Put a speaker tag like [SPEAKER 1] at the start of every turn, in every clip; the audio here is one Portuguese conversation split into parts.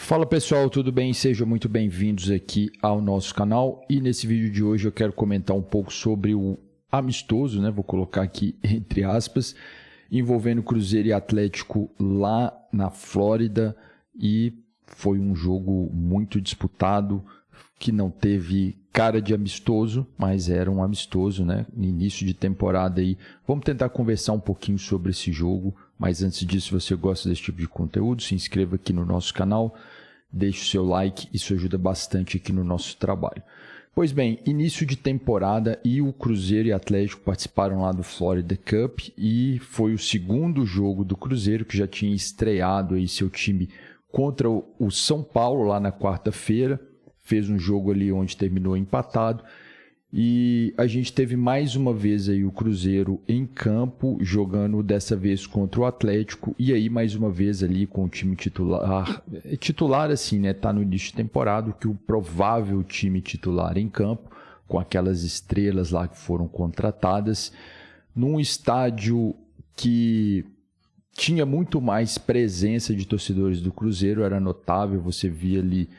[SPEAKER 1] Fala pessoal, tudo bem? Sejam muito bem-vindos aqui ao nosso canal e nesse vídeo de hoje eu quero comentar um pouco sobre o amistoso, né? Vou colocar aqui entre aspas, envolvendo Cruzeiro e Atlético lá na Flórida e foi um jogo muito disputado que não teve cara de amistoso, mas era um amistoso, né? No início de temporada aí. Vamos tentar conversar um pouquinho sobre esse jogo, mas antes disso, se você gosta desse tipo de conteúdo, se inscreva aqui no nosso canal, deixe o seu like, isso ajuda bastante aqui no nosso trabalho. Pois bem, início de temporada e o Cruzeiro e Atlético participaram lá do Florida Cup e foi o segundo jogo do Cruzeiro, que já tinha estreado aí seu time contra o São Paulo lá na quarta-feira. Fez um jogo ali onde terminou empatado e a gente teve mais uma vez aí o Cruzeiro em campo, jogando dessa vez contra o Atlético e aí mais uma vez ali com o time titular assim, né, tá no início de temporada, que o provável time titular em campo, com aquelas estrelas lá que foram contratadas, num estádio que tinha muito mais presença de torcedores do Cruzeiro, era notável, você via ali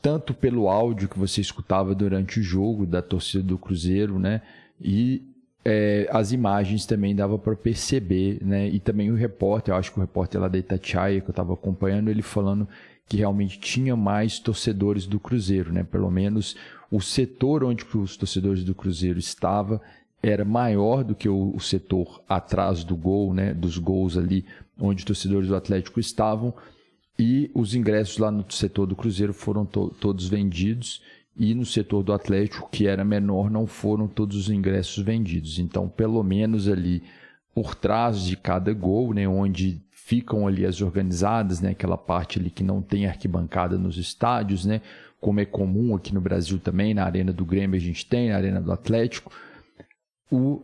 [SPEAKER 1] tanto pelo áudio que você escutava durante o jogo da torcida do Cruzeiro, né? E as imagens também dava para perceber, né? E também o repórter, eu acho que o repórter lá da Itatiaia, que eu estava acompanhando, ele falando que realmente tinha mais torcedores do Cruzeiro, né? Pelo menos o setor onde os torcedores do Cruzeiro estavam era maior do que o setor atrás do gol, né? Dos gols ali onde os torcedores do Atlético estavam. E os ingressos lá no setor do Cruzeiro foram todos vendidos e no setor do Atlético, que era menor, não foram todos os ingressos vendidos. Então, pelo menos ali por trás de cada gol, né, onde ficam ali as organizadas, né, aquela parte ali que não tem arquibancada nos estádios, né, como é comum aqui no Brasil também, na Arena do Grêmio a gente tem, na Arena do Atlético, o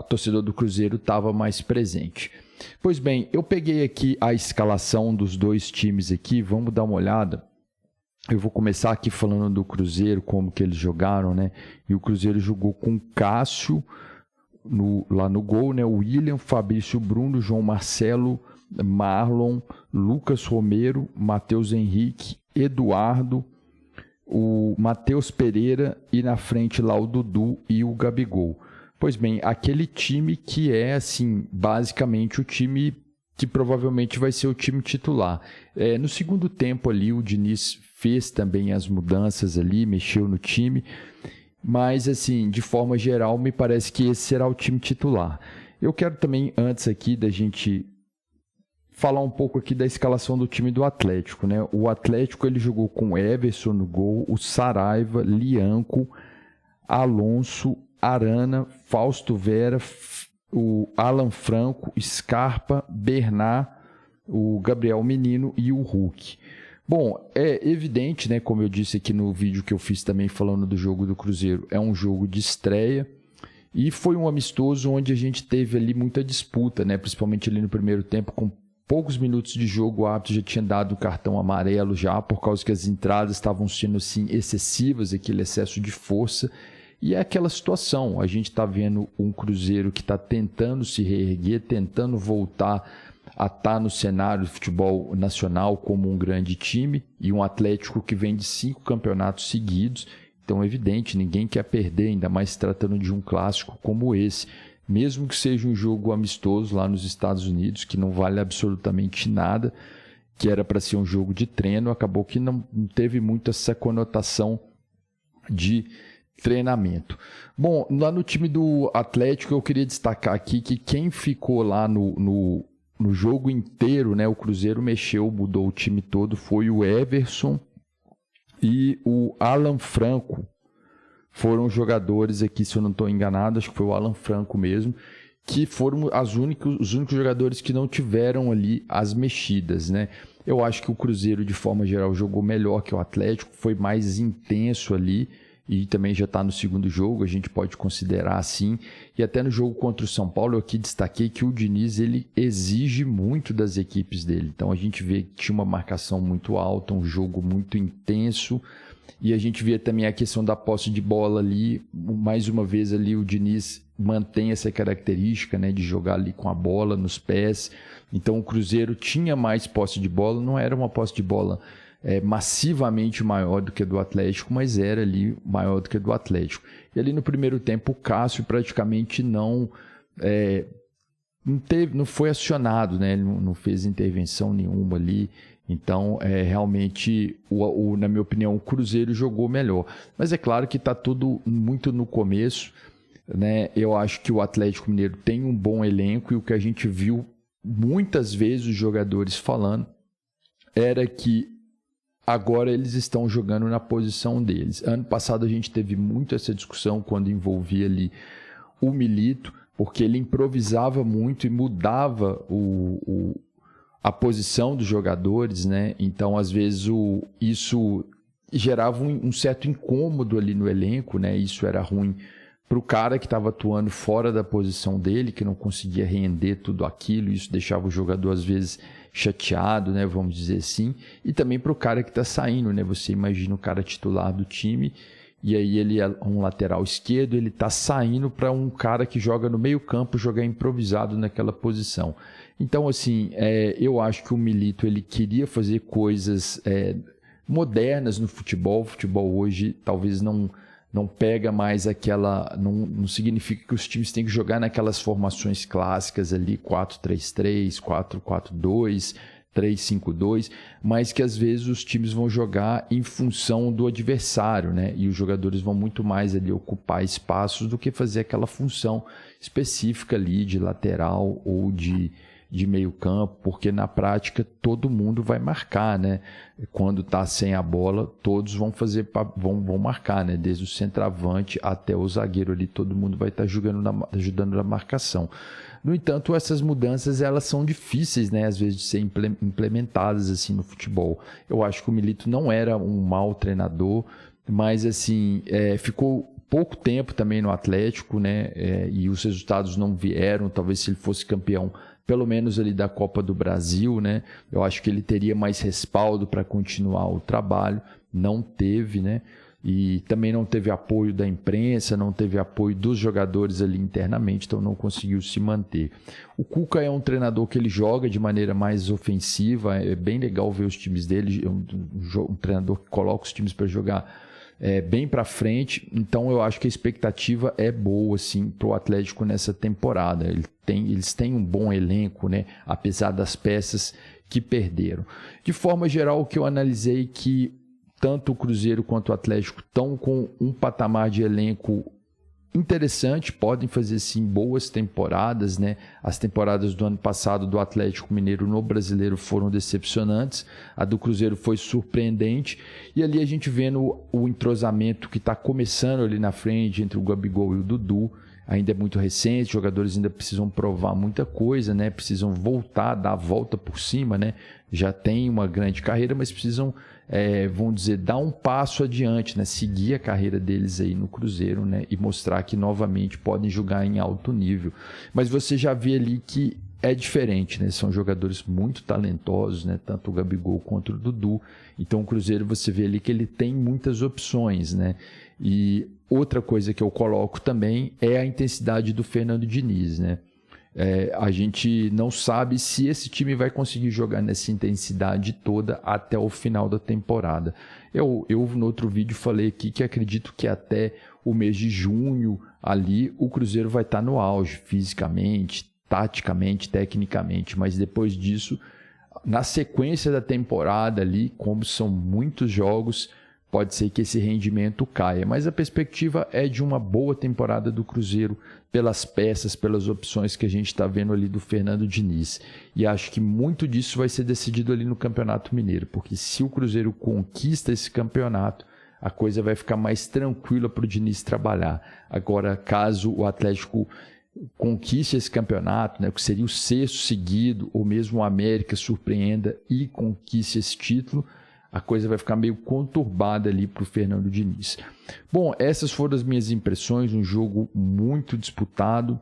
[SPEAKER 1] torcedor do Cruzeiro estava mais presente. Pois bem, eu peguei aqui a escalação dos dois times aqui, vamos dar uma olhada. Eu vou começar aqui falando do Cruzeiro, como que eles jogaram, né? E o Cruzeiro jogou com Cássio lá no gol, né? William, Fabrício Bruno, João Marcelo, Marlon, Lucas Romero, Matheus Henrique, Eduardo, o Matheus Pereira e na frente lá o Dudu e o Gabigol. Pois bem, aquele time que é, assim, basicamente o time que provavelmente vai ser o time titular. No segundo tempo ali, o Diniz fez também as mudanças ali, mexeu no time, mas, assim, de forma geral, me parece que esse será o time titular. Eu quero também, antes aqui da gente falar um pouco aqui da escalação do time do Atlético, né? O Atlético, ele jogou com Everson no gol, o Saraiva, Lianco, Alonso, Arana, Fausto Vera, o Alan Franco, Scarpa, Bernard, o Gabriel Menino e o Hulk. Bom, é evidente, né, como eu disse aqui no vídeo que eu fiz também falando do jogo do Cruzeiro, é um jogo de estreia e foi um amistoso onde a gente teve ali muita disputa, né, principalmente ali no primeiro tempo, com poucos minutos de jogo o árbitro já tinha dado o cartão amarelo já, por causa que as entradas estavam sendo assim excessivas, aquele excesso de força. E é aquela situação, a gente está vendo um Cruzeiro que está tentando se reerguer, tentando voltar a estar no cenário do futebol nacional como um grande time, e um Atlético que vem de 5 campeonatos seguidos. Então é evidente, ninguém quer perder, ainda mais se tratando de um clássico como esse. Mesmo que seja um jogo amistoso lá nos Estados Unidos, que não vale absolutamente nada, que era para ser um jogo de treino, acabou que não teve muito essa conotação de treinamento. Bom, lá no time do Atlético eu queria destacar aqui que quem ficou lá no jogo inteiro, né, o Cruzeiro mexeu, mudou o time todo, foi o Everson e o Alan Franco. Foram jogadores aqui, se eu não estou enganado, acho que foi o Alan Franco mesmo, que foram os únicos jogadores que não tiveram ali as mexidas, né? Eu acho que o Cruzeiro, de forma geral, jogou melhor que o Atlético, foi mais intenso ali, e também já está no segundo jogo, a gente pode considerar assim. E até no jogo contra o São Paulo, eu aqui destaquei que o Diniz ele exige muito das equipes dele. Então a gente vê que tinha uma marcação muito alta, um jogo muito intenso. E a gente vê também a questão da posse de bola ali. Mais uma vez ali o Diniz mantém essa característica, né, de jogar ali com a bola nos pés. Então o Cruzeiro tinha mais posse de bola, não era uma posse de bola massivamente maior do que do Atlético, mas era ali maior do que do Atlético. E ali no primeiro tempo o Cássio praticamente não foi acionado, né? Ele não fez intervenção nenhuma ali. Então, realmente, na minha opinião, o Cruzeiro jogou melhor. Mas é claro que está tudo muito no começo, né? Eu acho que o Atlético Mineiro tem um bom elenco e o que a gente viu muitas vezes os jogadores falando era que agora eles estão jogando na posição deles. Ano passado a gente teve muito essa discussão quando envolvia ali o Milito, porque ele improvisava muito e mudava a posição dos jogadores, né? Então, às vezes, isso gerava um certo incômodo ali no elenco, né? Isso era ruim para o cara que estava atuando fora da posição dele, que não conseguia render tudo aquilo, isso deixava o jogador, às vezes, chateado, né? Vamos dizer assim, e também para o cara que está saindo, né? Você imagina o cara titular do time, e aí ele é um lateral esquerdo, ele está saindo para um cara que joga no meio campo, jogar improvisado naquela posição. Então, assim, eu acho que o Milito ele queria fazer coisas modernas no futebol. O futebol hoje talvez não pega mais aquela... Não significa que os times têm que jogar naquelas formações clássicas ali, 4-3-3, 4-4-2... 3-5-2, mas que às vezes os times vão jogar em função do adversário, né? E os jogadores vão muito mais ali ocupar espaços do que fazer aquela função específica ali de lateral ou de meio campo, porque na prática todo mundo vai marcar, né? Quando está sem a bola, todos vão marcar, né? Desde o centroavante até o zagueiro ali, todo mundo vai estar ajudando na marcação. No entanto, essas mudanças elas são difíceis, né, às vezes de ser implementadas assim no futebol. Eu acho que o Milito não era um mau treinador, mas assim ficou pouco tempo também no Atlético, né, e os resultados não vieram. Talvez se ele fosse campeão, pelo menos ali da Copa do Brasil, né, eu acho que ele teria mais respaldo para continuar o trabalho. Não teve, né? E também não teve apoio da imprensa, não teve apoio dos jogadores ali internamente, então não conseguiu se manter. O Cuca é um treinador que ele joga de maneira mais ofensiva, é bem legal ver os times dele, é um treinador que coloca os times para jogar bem para frente, então eu acho que a expectativa é boa assim, para o Atlético nessa temporada. Eles têm um bom elenco, né? Apesar das peças que perderam. De forma geral, o que eu analisei que tanto o Cruzeiro quanto o Atlético estão com um patamar de elenco interessante, podem fazer sim boas temporadas, né? As temporadas do ano passado do Atlético Mineiro no Brasileiro foram decepcionantes, a do Cruzeiro foi surpreendente, e ali a gente vendo o entrosamento que está começando ali na frente entre o Gabigol e o Dudu. Ainda é muito recente, os jogadores ainda precisam provar muita coisa, né? Precisam voltar, dar a volta por cima, né? Já tem uma grande carreira, mas precisam, vamos dizer, dar um passo adiante, né? Seguir a carreira deles aí no Cruzeiro, né? E mostrar que novamente podem jogar em alto nível. Mas você já vê ali que é diferente, né? São jogadores muito talentosos, né? Tanto o Gabigol quanto o Dudu. Então o Cruzeiro você vê ali que ele tem muitas opções, né? E outra coisa que eu coloco também é a intensidade do Fernando Diniz, né? A gente não sabe se esse time vai conseguir jogar nessa intensidade toda até o final da temporada. Eu no outro vídeo falei aqui que acredito que até o mês de junho ali o Cruzeiro vai estar no auge fisicamente, taticamente, tecnicamente, mas depois disso, na sequência da temporada ali, como são muitos jogos, pode ser que esse rendimento caia, mas a perspectiva é de uma boa temporada do Cruzeiro pelas peças, pelas opções que a gente está vendo ali do Fernando Diniz. E acho que muito disso vai ser decidido ali no Campeonato Mineiro, porque se o Cruzeiro conquista esse campeonato, a coisa vai ficar mais tranquila para o Diniz trabalhar. Agora, caso o Atlético conquiste esse campeonato, né, que seria o 6º seguido, ou mesmo o América surpreenda e conquiste esse título, a coisa vai ficar meio conturbada ali para o Fernando Diniz. Bom, essas foram as minhas impressões, um jogo muito disputado,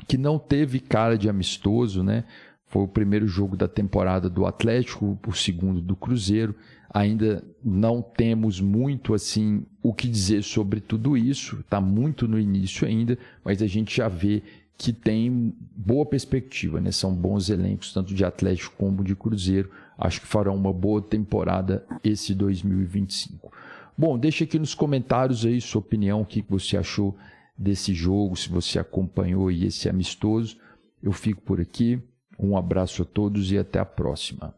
[SPEAKER 1] que não teve cara de amistoso, né? Foi o primeiro jogo da temporada do Atlético, o segundo do Cruzeiro. Ainda não temos muito assim o que dizer sobre tudo isso, está muito no início ainda, mas a gente já vê que tem boa perspectiva, né? São bons elencos, tanto de Atlético como de Cruzeiro. Acho que farão uma boa temporada esse 2025. Bom, deixa aqui nos comentários aí sua opinião, o que você achou desse jogo, se você acompanhou aí esse amistoso. Eu fico por aqui, um abraço a todos e até a próxima.